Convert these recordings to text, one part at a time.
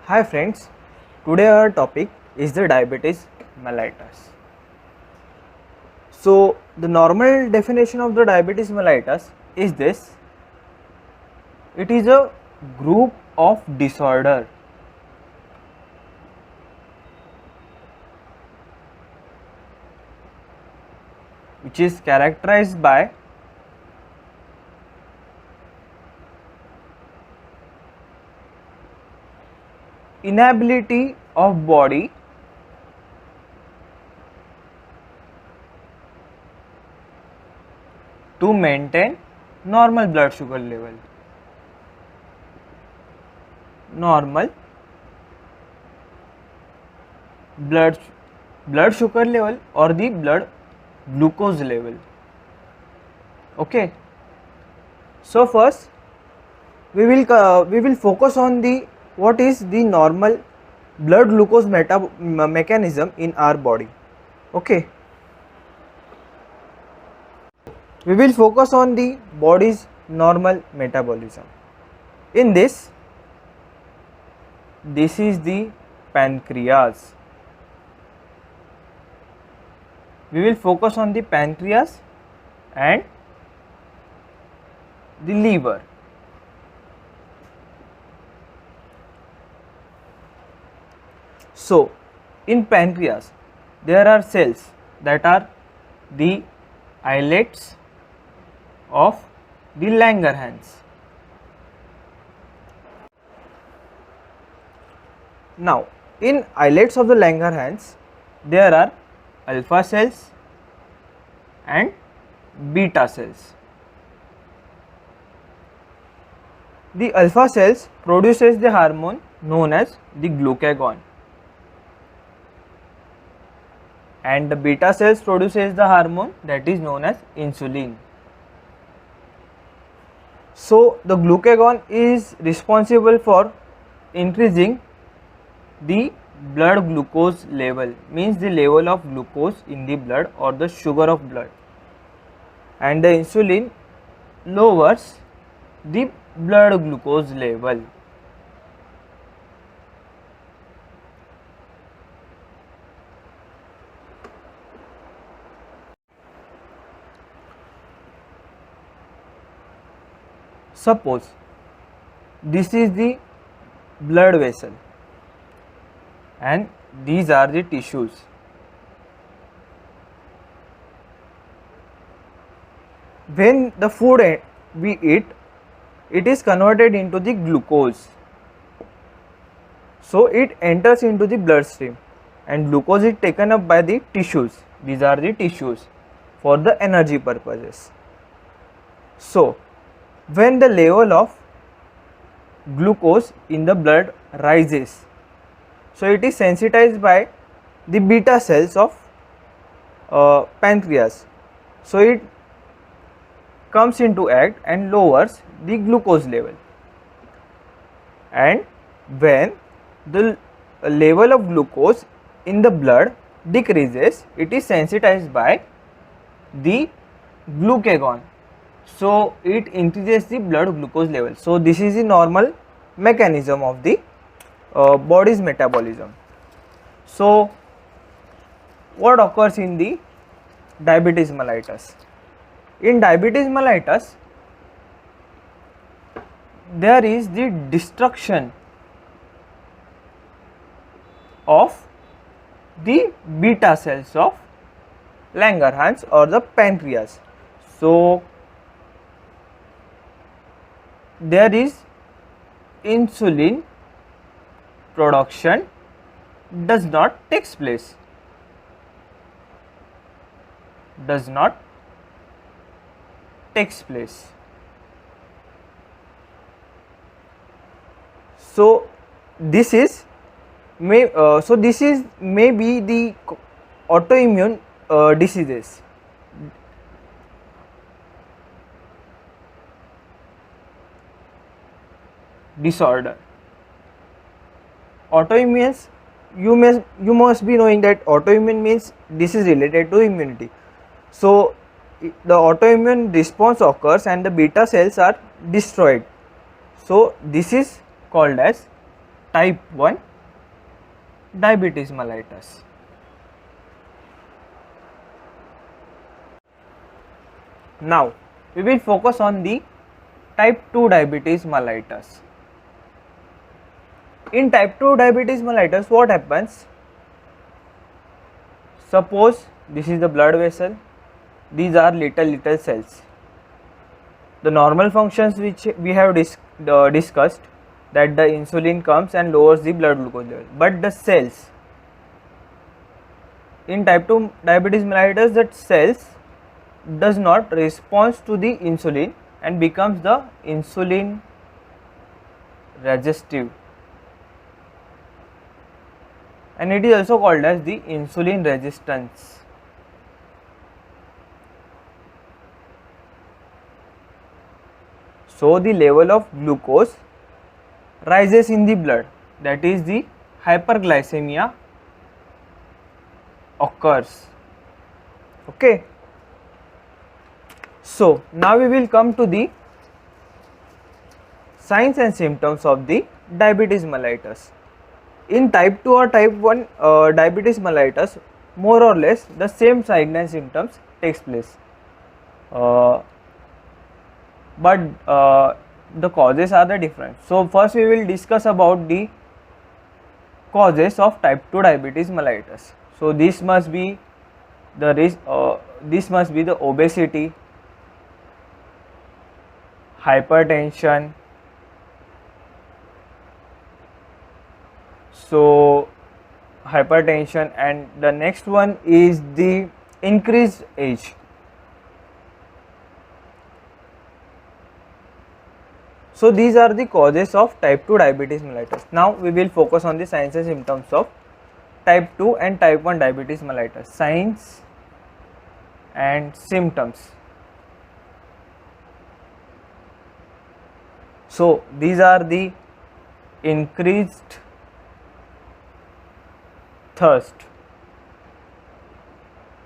Hi friends, today our topic is the diabetes mellitus. So the normal definition of the diabetes mellitus is this: it is a group of disorder which is characterized by inability of body to maintain normal blood sugar level. Normal blood sugar level or the blood glucose level. Okay. So first we will focus on the what is the normal blood glucose mechanism in our body. Okay. We will focus on the body's normal metabolism. In this is the pancreas. We will focus on the pancreas and the liver. So in pancreas there are cells that are the islets of the Langerhans. Now in islets of the Langerhans there are alpha cells and beta cells. The alpha cells produces the hormone known as the glucagon, and the beta cells produces the hormone that is known as insulin. So the glucagon is responsible for increasing the blood glucose level, means the level of glucose in the blood or the sugar of blood, and the insulin lowers the blood glucose level. Suppose this is the blood vessel and these are the tissues. When the food we eat, it is converted into the glucose. So it enters into the bloodstream and glucose is taken up by the tissues. These are the tissues for the energy purposes. So when the level of glucose in the blood rises, so it is sensitized by the beta cells of pancreas. So it comes into act and lowers the glucose level, and when the level of glucose in the blood decreases, it is sensitized by the glucagon. So it increases the blood glucose level. So this is the normal mechanism of the body's metabolism. So what occurs in the diabetes mellitus? In diabetes mellitus there is the destruction of the beta cells of Langerhans or the pancreas. So there is insulin production does not takes place. So this is may maybe the autoimmune diseases. Disorder. Autoimmune, you must be knowing that autoimmune means this is related to immunity. So the autoimmune response occurs and the beta cells are destroyed. So this is called as type 1 diabetes mellitus. Now we will focus on the type 2 diabetes mellitus. In type 2 diabetes mellitus, what happens? Suppose this is the blood vessel, these are little cells. The normal functions which we have discussed, that the insulin comes and lowers the blood glucose level, but the cells in type 2 diabetes mellitus, that cells does not respond to the insulin and becomes the insulin resistive, and it is also called as the insulin resistance. So the level of glucose rises in the blood, that is the hyperglycemia occurs. Okay. So now we will come to the signs and symptoms of the diabetes mellitus. In type 2 or type 1 diabetes mellitus, more or less the same signs and symptoms takes place, but the causes are the different. So first we will discuss about the causes of type 2 diabetes mellitus. So this must be the obesity, hypertension. So hypertension, and the next one is the increased age. So these are the causes of type 2 diabetes mellitus. Now we will focus on the signs and symptoms of type 2 and type 1 diabetes mellitus. Signs and symptoms. So these are the increased thirst.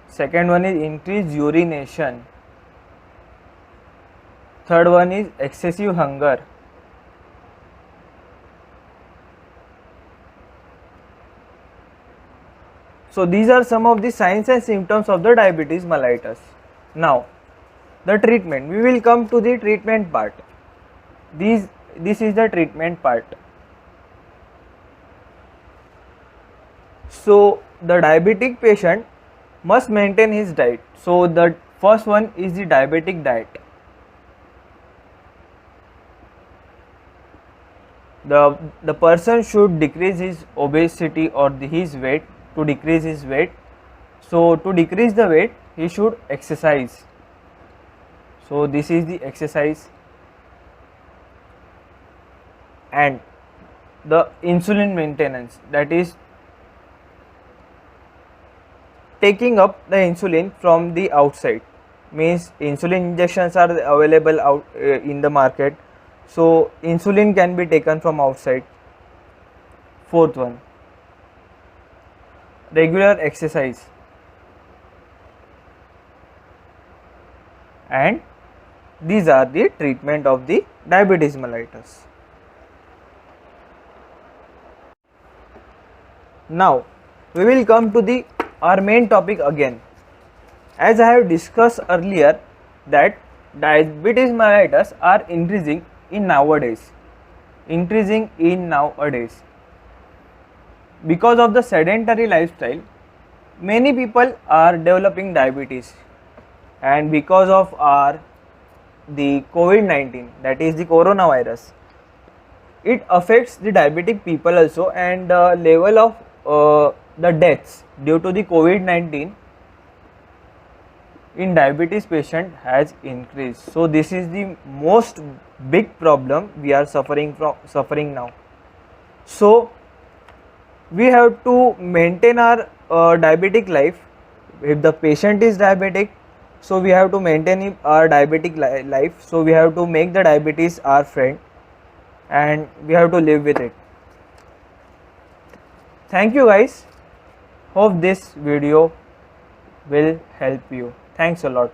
Second one is increased urination. Third one is excessive hunger. So these are some of the signs and symptoms of the diabetes mellitus. Now the treatment, we will come to the treatment part. This is the treatment part. So the diabetic patient must maintain his diet. So the first one is the diabetic diet. The person should decrease his obesity or his weight, to decrease his weight. So to decrease the weight, he should exercise. So this is the exercise. And the insulin maintenance, that is taking up the insulin from the outside, means insulin injections are available out in the market, so insulin can be taken from outside. Fourth one, regular exercise. And these are the treatment of the diabetes mellitus. Now we will come to our main topic again. As I have discussed earlier, that diabetes mellitus are increasing in nowadays. Because of the sedentary lifestyle, many people are developing diabetes, and because of the COVID-19, that is the coronavirus, it affects the diabetic people also, and the level of the deaths due to the COVID-19 in diabetes patient has increased. So this is the most big problem we are suffering now. So we have to maintain our diabetic life. If the patient is diabetic, so we have to maintain our diabetic life. So we have to make the diabetes our friend, and we have to live with it. Thank you guys. Hope this video will help you. Thanks a lot.